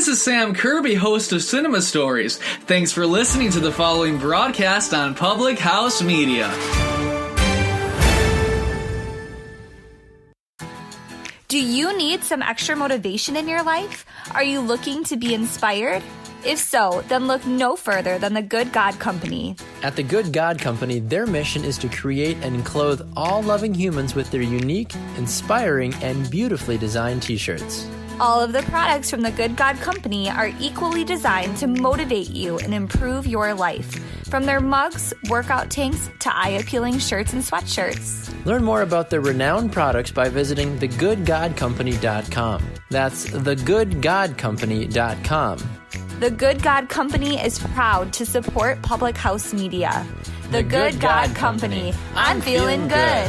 This is Sam Kirby, host of Cinema Stories. Thanks for listening to the following broadcast on Public House Media. Do you need some extra motivation in your life? Are you looking to be inspired? If so, then look no further than the Good God Company. At the Good God Company, their mission is to create and clothe all loving humans with their unique, inspiring, and beautifully designed t-shirts. All of the products from the Good God Company are equally designed to motivate you and improve your life. From their mugs, workout tanks, to eye-appealing shirts and sweatshirts. Learn more about their renowned products by visiting thegoodgodcompany.com. That's thegoodgodcompany.com. The Good God Company is proud to support Public House Media. The Good God Company. I'm feeling good.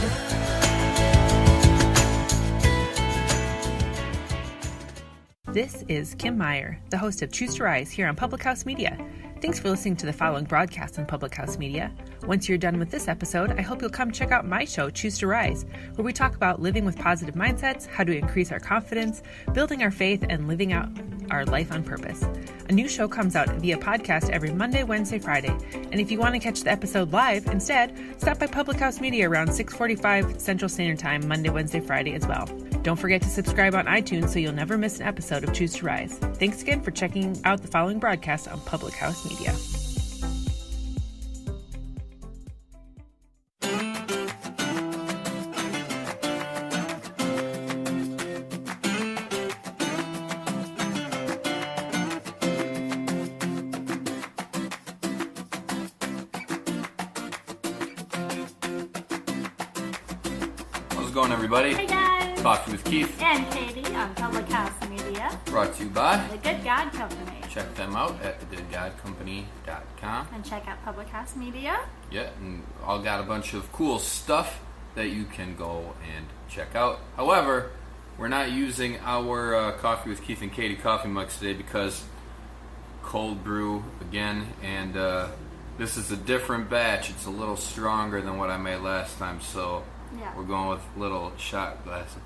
This is Kim Meyer, the host of Choose to Rise here on Public House Media. Thanks for listening to the following broadcast on Public House Media. Once you're done with this episode, I hope you'll come check out my show, Choose to Rise, where we talk about living with positive mindsets, how to increase our confidence, building our faith, and living out our life on purpose. A new show comes out via podcast every Monday, Wednesday, Friday. And if you want to catch the episode live instead, stop by Public House Media around 6:45 Central Standard Time, Monday, Wednesday, Friday as well. Don't forget to subscribe on iTunes so you'll never miss an episode of Choose to Rise. Thanks again for checking out the following broadcast on Public House Media. How's it going, everybody? Hey guys! Coffee with Keith. And Katie on Public House Media. Brought to you by The Good God Company. Check them out at thegoodgodcompany.com. And check out Public House Media. Yeah, and all got a bunch of cool stuff that you can go and check out. However, we're not using our Coffee with Keith and Katie coffee mugs today because cold brew again, and this is a different batch. It's a little stronger than what I made last time, so Yeah. we're going with little shot glasses.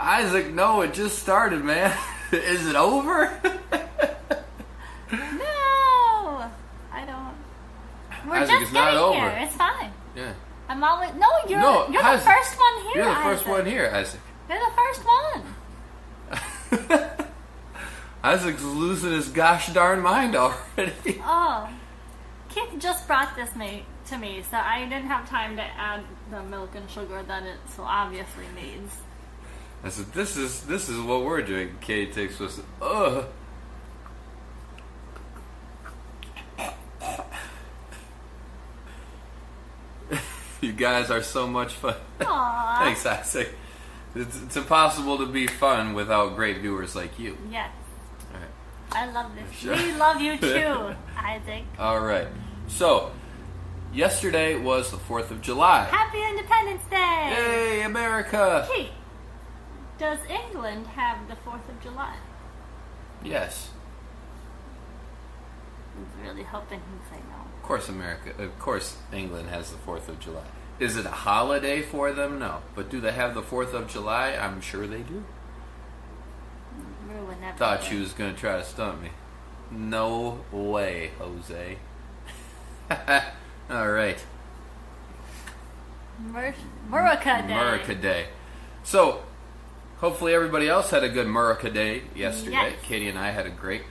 Isaac, no, it just started, man. Is it over? No! I don't. We're Isaac, just it's not getting over. here. It's fine. Yeah. I'm always. No, you're the Isaac, first one here. You're the first Isaac. one here, Isaac. You're the first one. Isaac's losing his gosh darn mind already. Oh. Keith just brought this to me, so I didn't have time to add the milk and sugar that it so obviously needs. I said, this is what we're doing. Katie takes us, ugh. You guys are so much fun. Aww. Thanks, Isaac. It's impossible to be fun without great viewers like you. Yes. All right. I love this. Sure. We love you too, Isaac. All right. So, yesterday was the 4th of July. Happy Independence Day! Yay, America! Kate, does England have the 4th of July? Yes. I was really hoping he'd say no. Of course England has the 4th of July. Is it a holiday for them? No. But do they have the 4th of July? I'm sure they do. Ruin everything. Thought she was going to try to stump me. No way, Jose. All right. Murica Day. Murica Day. So, hopefully everybody else had a good Murica Day yesterday. Yes. Katie and I had a great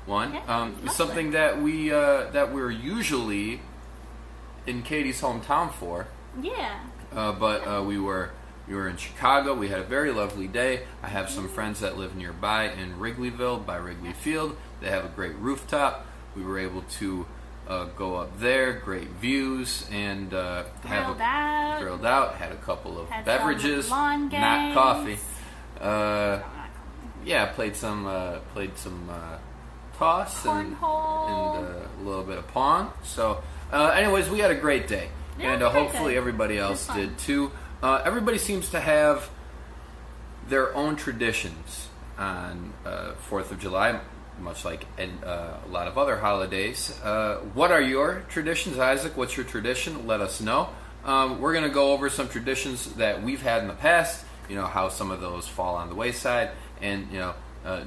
one. Yeah, lovely. Something that we're usually in Katie's hometown for. Yeah. But we were in Chicago. We had a very lovely day. I have some friends that live nearby in Wrigleyville by Wrigley Field. They have a great rooftop. We were able to go up there. Great views and Grilled out. Had a couple of Had beverages, some lawn not games. coffee. Yeah, played some toss and Cornhole. a little bit of pong. So, anyways, we had a great day, Yeah, and it was a great hopefully day. everybody It was else fun. did too. Everybody seems to have their own traditions on 4th of July, much like a lot of other holidays. What are your traditions, Isaac? What's your tradition? Let us know. We're going to go over some traditions that we've had in the past, how some of those fall on the wayside, and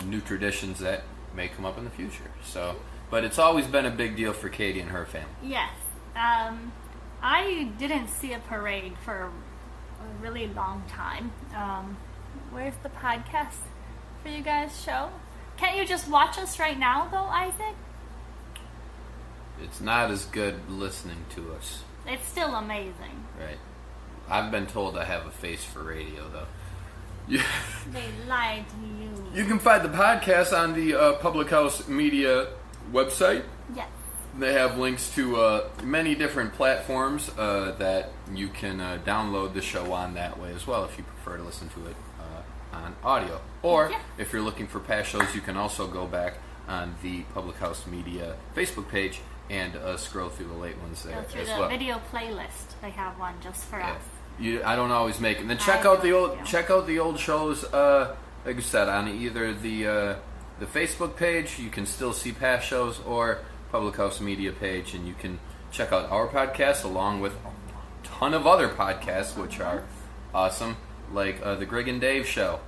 new traditions that may come up in the future. So, but it's always been a big deal for Katie and her family. Yes. I didn't see a parade for a really long time. Where's the podcast for you guys show? Can't you just watch us right now, though, Isaac? It's not as good listening to us. It's still amazing. Right. I've been told I have a face for radio, though. They lied to you. You can find the podcast on the Public House Media website. Yes. They have links to many different platforms that you can download the show on that way as well if you prefer to listen to it on audio. Or if you're looking for past shows, you can also go back on the Public House Media Facebook page and scroll through the late ones there Go through as the well. video playlist. They have one just for us. I don't always make it. And then check out the old shows. Like I said, on either the Facebook page, you can still see past shows, or Public House Media page, and you can check out our podcast along with a ton of other podcasts, which are awesome, like the Greg and Dave Show.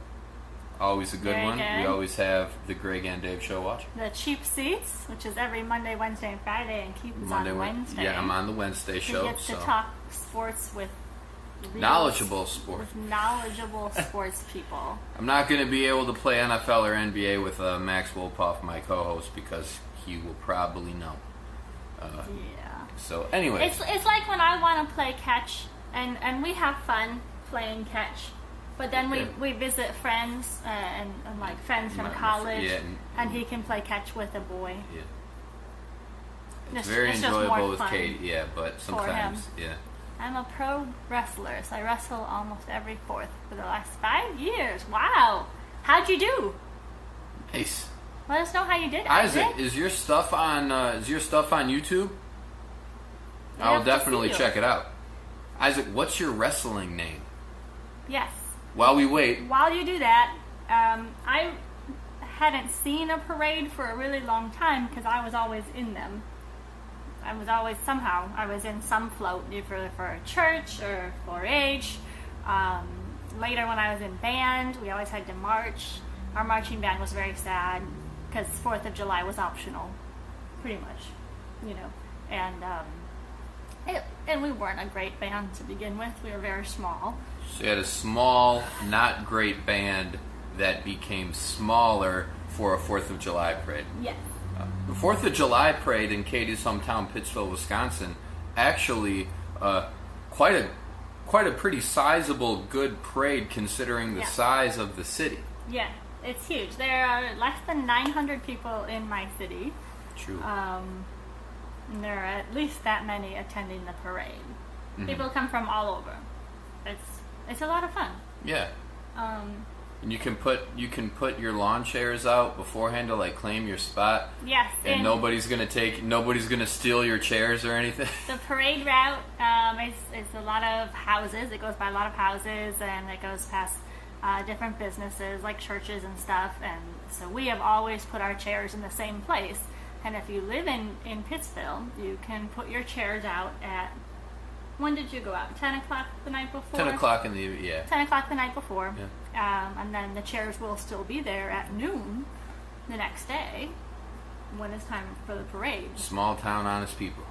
Always a good Very one. good. We always have the Greg and Dave Show watch. The Cheap Seats, which is every Monday, Wednesday, and Friday, and Keith is on Wednesday. Yeah, I'm on the Wednesday show. He gets to talk sports with real- Knowledgeable sports. with knowledgeable sports people. I'm not going to be able to play NFL or NBA with Max Wolpoff, my co-host, because he will probably know. Yeah. So anyway, It's like when I want to play catch, and we have fun playing catch, but then we visit friends and like friends from college, and he can play catch with a boy. Yeah. It's very just enjoyable more with fun Katie. Yeah, but sometimes, I'm a pro wrestler, so I wrestle almost every fourth for the last 5 years. Wow! How'd you do? Nice. Let us know how you did, Isaac, Isaac. is your stuff on YouTube? I I'll have to definitely see check you. it out. Isaac, what's your wrestling name? Yes. While we wait, While you do that, I hadn't seen a parade for a really long time because I was always in them. I was in some float, either for a church or 4-H. Later, when I was in band, we always had to march. Our marching band was very sad because 4th of July was optional, pretty much, and we weren't a great band to begin with. We were very small. so you had a small, not great band that became smaller for a 4th of July parade. Yes. The 4th of July parade in Katie's hometown, Pittsville, Wisconsin, actually quite a pretty sizable, good parade considering the size of the city. Yeah, it's huge. There are less than 900 people in my city. True. And there are at least that many attending the parade. Mm-hmm. People come from all over. It's a lot of fun. Yeah. And you can put your lawn chairs out beforehand to like claim your spot. Yes. And nobody's gonna steal your chairs or anything. The parade route is a lot of houses. It goes by a lot of houses, and it goes past different businesses like churches and stuff. And so we have always put our chairs in the same place. And if you live in Pittsville, you can put your chairs out at, when did you go out? 10 o'clock the night before? 10 o'clock in the, yeah. 10 o'clock the night before. Yeah. And then the chairs will still be there at noon the next day when it's time for the parade. Small town, honest people.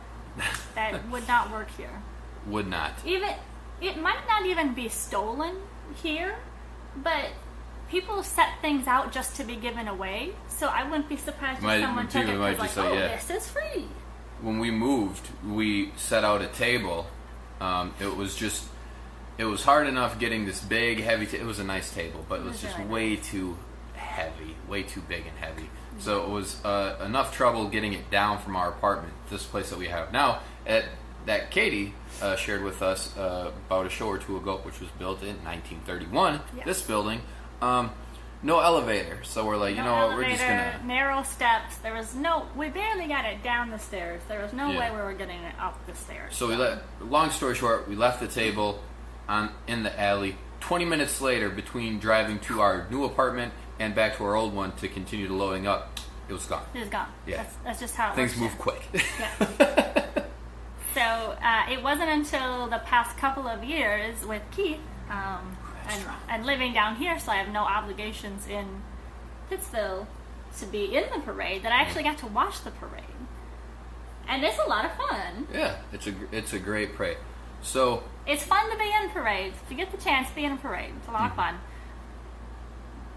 That would not work here. Would not. It might not even be stolen here, but people set things out just to be given away. So I wouldn't be surprised if someone took it because like, this is free. When we moved, we set out a table. It was hard enough getting this big, heavy. It was a nice table, but it was just way too heavy, way too big and heavy. Mm-hmm. So it was enough trouble getting it down from our apartment, this place that we have now, that Katie shared with us about a show or two ago, which was built in 1931. Yes. This building, no elevator. So we're like, we're just gonna narrow steps. We barely got it down the stairs. There was no way we were getting it up the stairs. So long story short, we left the table in the alley. 20 minutes later, between driving to our new apartment and back to our old one to continue to loading up, it was gone. It was gone. Yeah. That's just how it Things works. move quick. Yeah. So it wasn't until the past couple of years with Keith and living down here, so I have no obligations in Pittsville to be in the parade that I actually got to watch the parade. And it's a lot of fun. Yeah, it's a great parade. So it's fun to be in parades. If you get the chance, be in a parade. It's a lot of fun.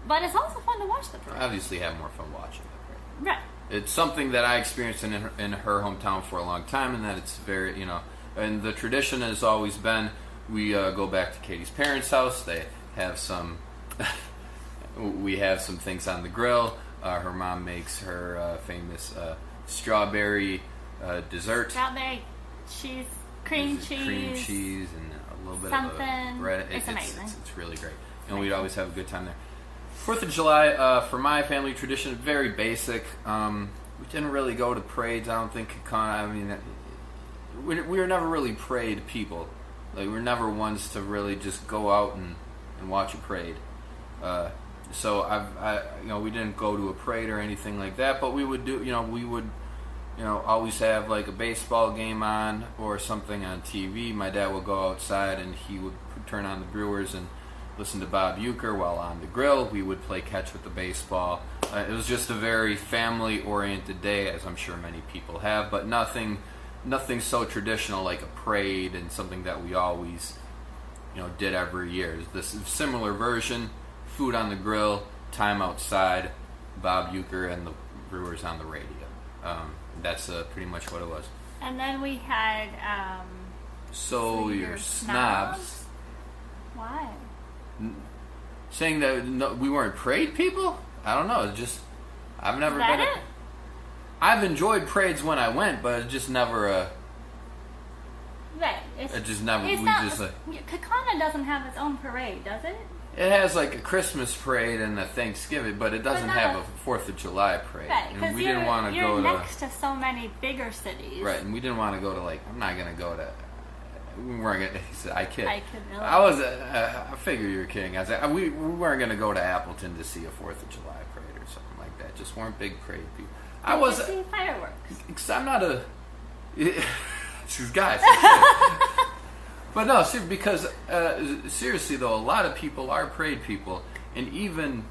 But it's also fun to watch the parade. I obviously have more fun watching the parade. Right. It's something that I experienced in her hometown for a long time, and that it's very, and the tradition has always been, we go back to Katie's parents' house. They have some, we have some things on the grill. Her mom makes her famous strawberry dessert. Strawberry cheese, cream cheese, and a little bit something. of bread. It's amazing. It's really great. And we'd always have a good time there. 4th of July, for my family tradition, very basic. We didn't really go to parades. I don't think we were never really parade people. Like, we were never ones to really just go out and watch a parade. So we didn't go to a parade or anything like that. But we would do, always have like a baseball game on or something on TV. My dad would go outside and he would turn on the Brewers and listen to Bob Uecker while on the grill. We would play catch with the baseball. It was just a very family-oriented day, as I'm sure many people have, but nothing so traditional like a parade and something that we always, did every year. This is a similar version, food on the grill, time outside, Bob Uecker and the Brewers on the radio. That's pretty much what it was. And then we had So You're Snobs. Why? Saying that we weren't parade people? I don't know. It's just I've never Is that been. it? I've enjoyed parades when I went, but it's just never a. Right. It just never. It's We not, just like. Kakana doesn't have its own parade, does it? It has like a Christmas parade and a Thanksgiving, but it doesn't not have a- a 4th of July parade. Right. And Because we didn't want to you're go to. next to so many bigger cities. Right, and we didn't want to go to I'm not gonna go to. We weren't gonna. He said, I kid. I kid, really. I was. I figured you were kidding. I was like, we weren't gonna go to Appleton to see a 4th of July parade or something like that. Just weren't big parade people. I To was. see fireworks. Because I'm not a. These guys. But no, because seriously though, a lot of people are parade people, and even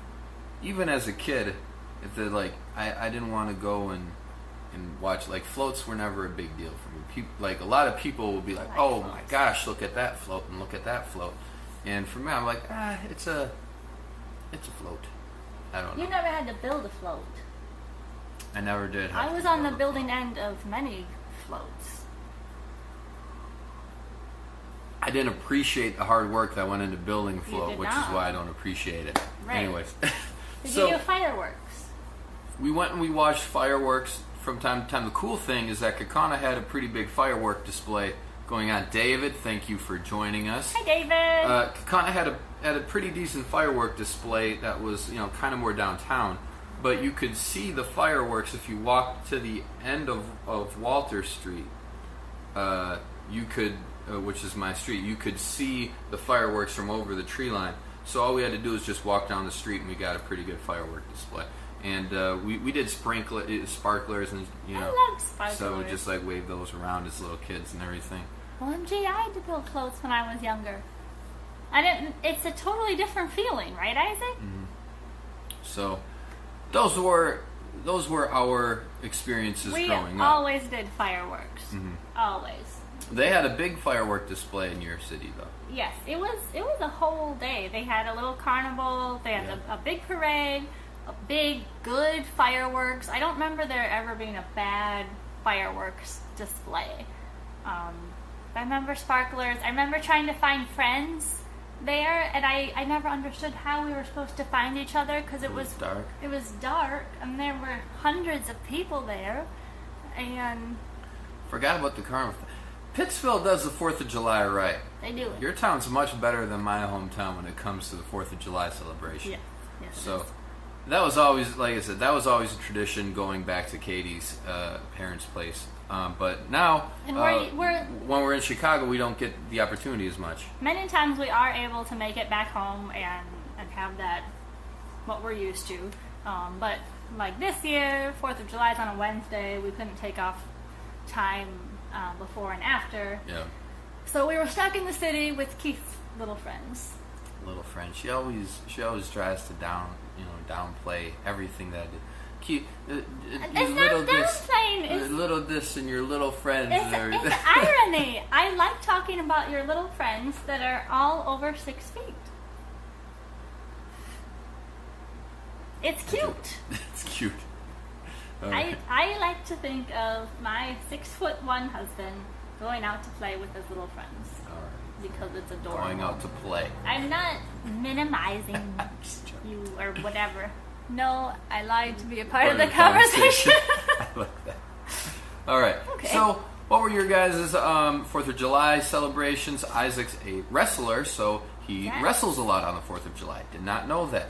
as a kid, if they're like, I didn't want to go and watch, like, floats were never a big deal for me. Like, a lot of people will be like, oh my gosh, look at that float and look at that float, and for me, I'm like, it's a float. I don't know. You never had to build a float. I never did. I was on the building end of many floats. I didn't appreciate the hard work that went into building a float, did which is not. why I don't appreciate it. Right. Anyways, Did so you do fireworks? we went and we watched fireworks from time to time. The cool thing is that Kakana had a pretty big firework display going on. David, thank you for joining us. Hi, David. Kakana had a pretty decent firework display that was, kind of more downtown. But you could see the fireworks if you walked to the end of Walter Street. You could, which is my street, you could see the fireworks from over the tree line. So all we had to do was just walk down the street, and we got a pretty good firework display. And we did sparklers, and I love sparklers. so we just like waved those around as little kids and everything. OMG, I had to build floats when I was younger. It's a totally different feeling, right, Isaac? So those were our experiences We growing up. always did fireworks. Always. They had a big firework display in your city, though. Yes, it was a whole day. They had a little carnival. They had a big parade, a big good fireworks. I don't remember there ever being a bad fireworks display. I remember sparklers. I remember trying to find friends there, and I never understood how we were supposed to find each other because it was dark. It was dark, and there were hundreds of people there, and Forgot about the carnival. Pittsville does the 4th of July right. they do it. Your town's much better than my hometown when it comes to the 4th of July celebration. Yes, it So is. that was always, like I said, that was always a tradition going back to Katie's parents' place. But now, And when we're in Chicago, we don't get the opportunity as much. many times we are able to make it back home and have that, what we're used to. But like this year, 4th of July is on a Wednesday. We couldn't take off time before and after. Yeah. So we were stuck in the city with Keith's little friends. Little friend. She always tries to downplay everything that I did. It's not downplaying. It's little this and your little friends. It's irony. I like talking about your little friends that are all over 6 feet. It's cute. It's cute. Okay. I like to think of my 6'1" husband going out to play with his little friends. All right. Because it's adorable. Going out to play. I'm not minimizing you or whatever. No, I lied to be a part of the conversation. I like that. All right. Okay. So, what were your guys' 4th of July celebrations? Isaac's a wrestler, so he wrestles a lot on the 4th of July. Did not know that.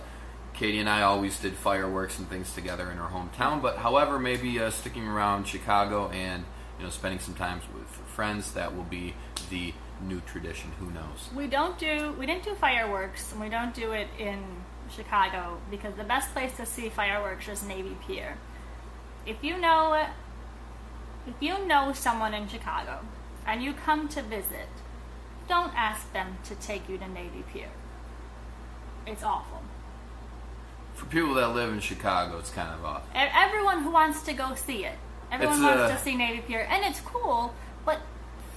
Katie and I always did fireworks and things together in our hometown, but however, maybe sticking around Chicago and spending some time with friends, that will be the new tradition. Who knows? We didn't do fireworks, and we don't do it in Chicago because the best place to see fireworks is Navy Pier. If you know someone in Chicago and you come to visit, don't ask them to take you to Navy Pier. It's awful. For people that live in Chicago, it's kind of awful. Everyone who wants to go see it. Everyone wants to see Navy Pier. And it's cool, but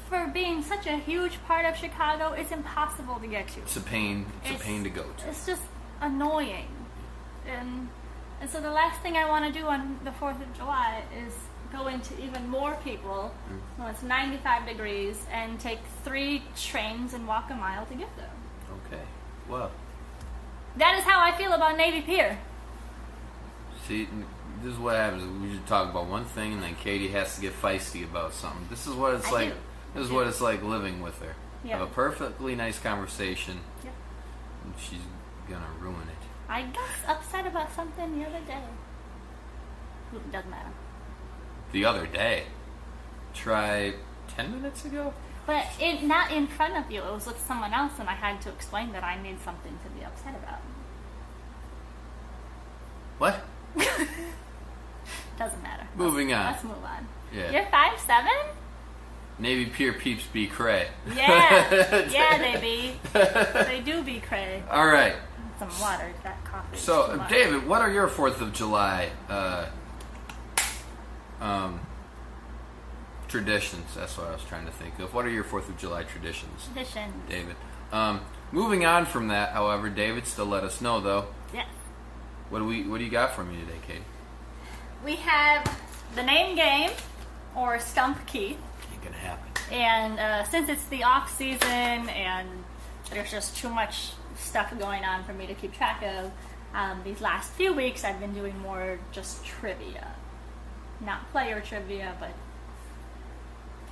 for being such a huge part of Chicago, it's impossible to get to. It's a pain. It's a pain to go to. It's just annoying. And so the last thing I want to do on the 4th of July is go into even more people when it's 95 degrees and take 3 trains and walk a mile to get there. Okay. Well. That is how I feel about Navy Pier. See, this is what happens. We should talk about one thing, and then Katie has to get feisty about something. This is what it's like. This is what it's like living with her. Yeah. Have a perfectly nice conversation, Yep. and she's gonna ruin it. I got upset about something the other day. It doesn't matter. The other day, try 10 minutes ago. But not in front of you. It was with someone else, and I had to explain that I need something to be upset about. What? Doesn't matter. Moving on. Let's move on. Yeah. You're 5'7"? Navy Pier peeps be cray. Yeah. Yeah, they be. They do be cray. All right. Some water. That coffee. So, David, what are your 4th of July traditions? That's what I was trying to think of. What are your 4th of July traditions, Traditions. David? Moving on from that, however, David, still let us know though. Yes. What do you got for me today, Katie? We have the name game, or Stump Keith. Ain't gonna happen. And since it's the off season and there's just too much stuff going on for me to keep track of, these last few weeks I've been doing more just trivia. Not player trivia, but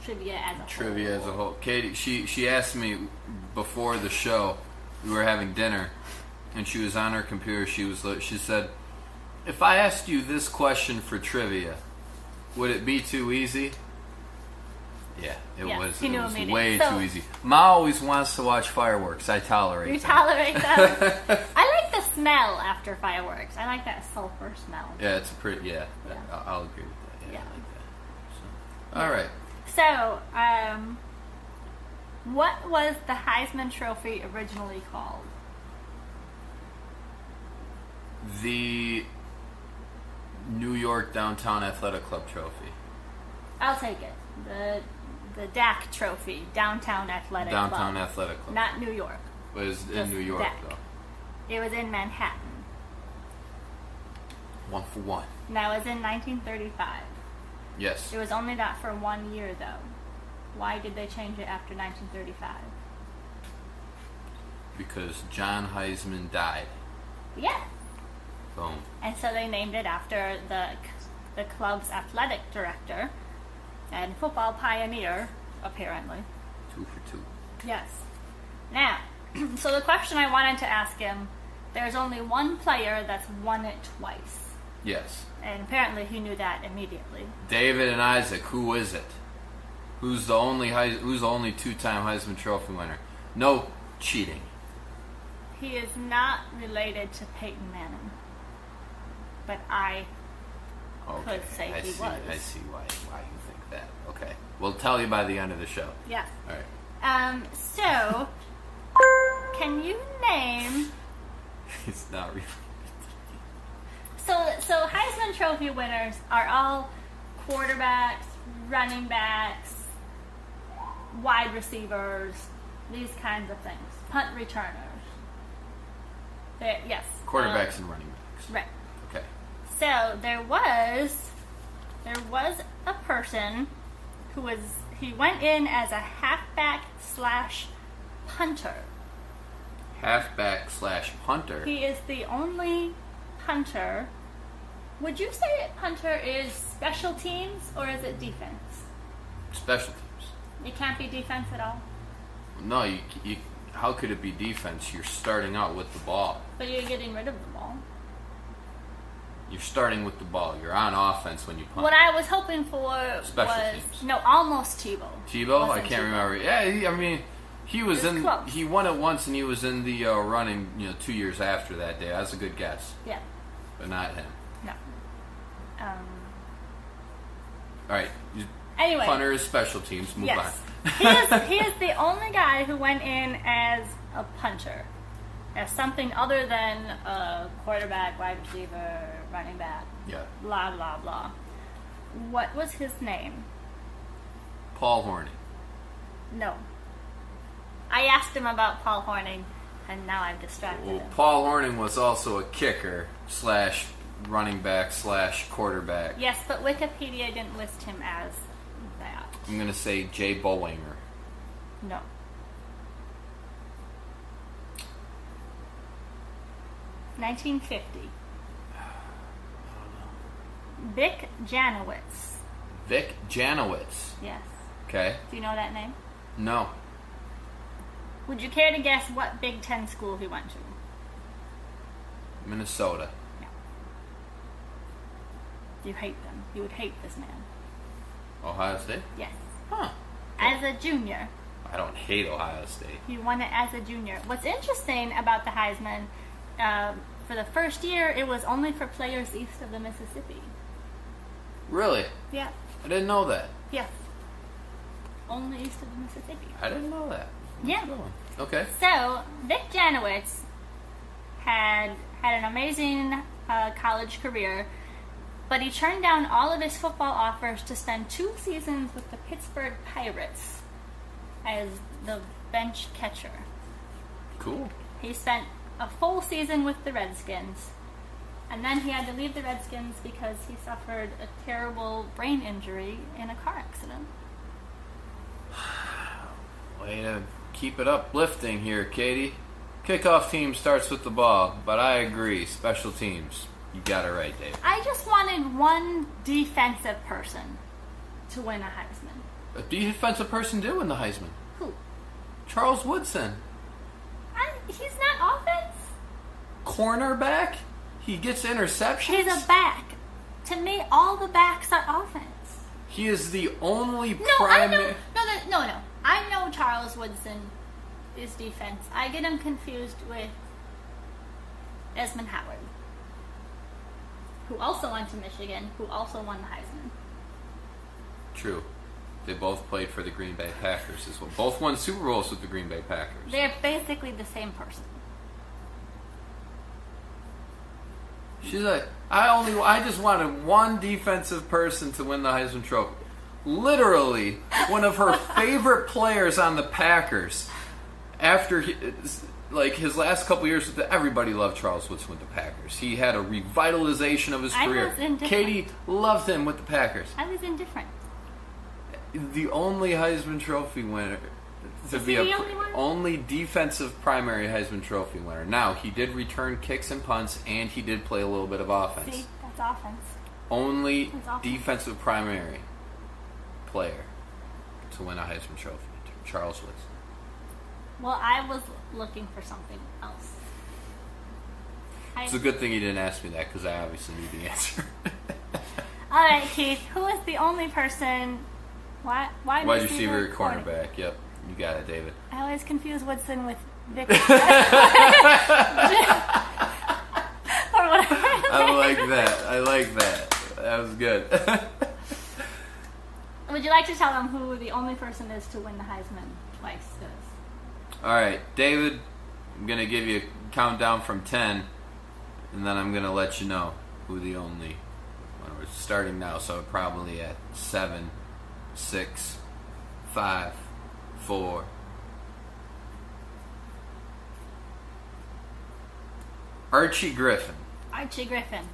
trivia as a whole. Trivia as a whole. Katie, she asked me before the show, we were having dinner, and she was on her computer. She said, "If I asked you this question for trivia, would it be too easy?" Yeah, it was. It was was way too easy. Ma always wants to watch fireworks. I tolerate. You them. tolerate them. I like the smell after fireworks. I like that sulfur smell. Yeah, it's a pretty. Yeah, I'll agree with that. Yeah, Yeah. I like that. So, all right. So, what was the Heisman Trophy originally called? The New York Downtown Athletic Club Trophy. I'll take it. The DAC Trophy, Downtown Athletic Club. Downtown Athletic Club. Not New York. It was in Just New York, DAC. though. It was in Manhattan. 1 for 1. And that was in 1935. Yes. It was only that for 1 year, though. Why did they change it after 1935? Because John Heisman died. Yeah. Boom. And so they named it after the club's athletic director and football pioneer, apparently. 2 for 2. Yes. Now, so the question I wanted to ask him, there's only one player that's won it twice. Yes. And apparently he knew that immediately. David and Isaac, who is it? Who's the only 2-time Heisman Trophy winner? No cheating. He is not related to Peyton Manning. But I could say he was. I see why you think that. Okay. We'll tell you by the end of the show. Yeah. All right. So, can you name... It's not really. So So Heisman Trophy winners are all quarterbacks, running backs, wide receivers, these kinds of things. Punt returners. Yes. Quarterbacks and running backs. Right. Okay. So there was a person he went in as a halfback / punter. Halfback / punter. He is the only punter. Would you say punter is special teams or is it defense? Special teams. It can't be defense at all. No, you how could it be defense? You're starting out with the ball. But you're getting rid of the ball. You're starting with the ball. You're on offense when you punt. What I was hoping for Special was teams. no, almost Tebow. Tebow? I Wasn't can't Tebow. remember. Yeah, he was It was in. close. He won it once, and he was in the running. 2 years after that day. That's a good guess, Yeah. but not him. No. All right. Anyway. Punter is special teams. Move Yes. he is the only guy who went in as a punter. As something other than a quarterback, wide receiver, running back, on. Yeah. blah, blah, blah. What was his name? Paul Hornung. No. I asked him about Paul Hornung, and now I've distracted Well, him. Paul Hornung was also a kicker / running back / quarterback. Yes, but Wikipedia didn't list him as that. I'm gonna say Jay Bowanger. No. $1950. Vic Janowitz. Vic Janowitz. Yes. Okay. Do you know that name? No. Would you care to guess what Big Ten school he went to? Minnesota. You hate them. You would hate this man. Ohio State? Yes. Huh. As a junior. I don't hate Ohio State. He won it as a junior. What's interesting about the Heisman, for the first year, it was only for players east of the Mississippi. Really? Yeah. I didn't know that. Yes. Only east of the Mississippi. I didn't know that. Yeah. Okay. So, Vic Janowitz had an amazing college career, but he turned down all of his football offers to spend 2 seasons with the Pittsburgh Pirates as the bench catcher. Cool. He spent a full season with the Redskins, and then he had to leave the Redskins because he suffered a terrible brain injury in a car accident. Way to keep it uplifting here, Katie. Kickoff team starts with the ball, but I agree. Special teams. You got it right, Dave. I just wanted one defensive person to win a Heisman. A defensive person did win the Heisman. Who? Charles Woodson. He's not offense. Cornerback? He gets interceptions? He's a back. To me, all the backs are offense. He is the only No, I primary... know. No. I know Charles Woodson is defense. I get him confused with Desmond Howard, who also went to Michigan, who also won the Heisman. True. They both played for the Green Bay Packers as well. Both won Super Bowls with the Green Bay Packers. They're basically the same person. She's like, I just wanted one defensive person to win the Heisman Trophy. Literally, one of her favorite players on the Packers. After his last couple years, everybody loved Charles Woodson with the Packers. He had a revitalization of his career. was indifferent. Katie loved him with the Packers. I was indifferent. The only Heisman Trophy winner to Is be he the only one? only defensive primary Heisman Trophy winner. Now, he did return kicks and punts, and he did play a little bit of offense. See, that's offense. Only That's offense. defensive primary player to win a Heisman Trophy. Charles Woodson. Well, I was looking for something else. It's a good thing you didn't ask me that because I obviously knew the answer. All right, Keith. Who is the only person? Wide receiver, cornerback. Yep, you got it, David. I always confuse Woodson with Vic. or whatever. I like that. That was good. Would you like to tell them who the only person is to win the Heisman twice is? All right, David, I'm going to give you a countdown from 10, and then I'm going to let you know. who the only... Well, we're starting now, so probably at 7, 6, 5, 4... Archie Griffin. Archie Griffin.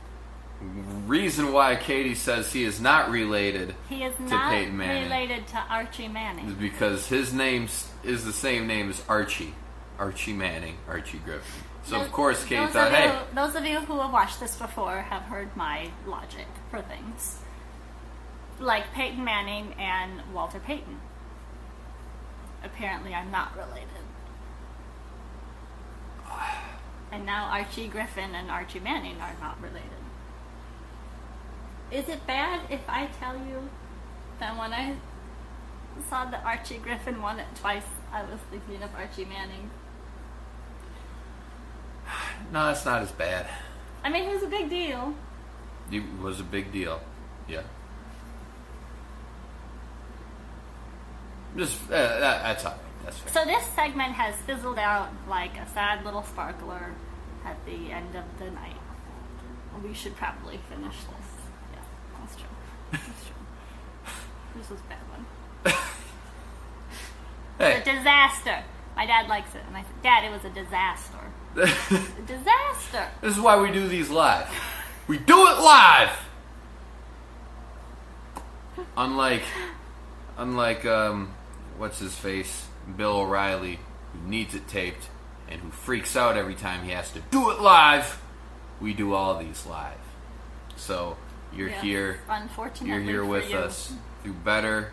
Reason why Katie says he is not related He is to not Peyton Manning related to Archie is Manning. because his name is the same name as Archie. Archie Manning, Archie Griffin. So of course Katie thought, hey, Those of you who have watched this before have heard my logic for things. Like Peyton Manning and Walter Payton. Apparently I'm not related. And now Archie Griffin and Archie Manning are not related. Is it bad if I tell you that when I saw that Archie Griffin won it twice, I was thinking of Archie Manning? no, that's not as bad. I mean, it was a big deal. It was a big deal. Yeah. Just, that's all right. That's fair. So this segment has fizzled out like a sad little sparkler at the end of the night. We should probably finish this. Yeah, that's true. That's true. This was a bad one. Hey. A disaster. My dad likes it. And I said, Dad, it was a disaster. A disaster. This is why we do these live. We do it live! Unlike, what's his face? Bill O'Reilly, who needs it taped and who freaks out every time he has to do it live. We do all these live. So you're Yeah, here. Unfortunately, You're here for with you. us through better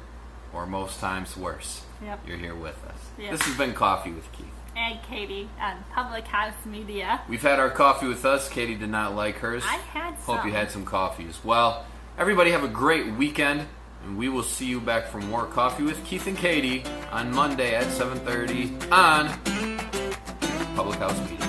or most times worse. Yep. You're here with us. Yep. This has been Coffee with Keith. And Katie on Public House Media. We've had our coffee with us. Katie did not like hers. I had some. Hope you had some coffee as well. Everybody have a great weekend, and we will see you back for more Coffee with Keith and Katie on Monday at 7:30 on Public House Media.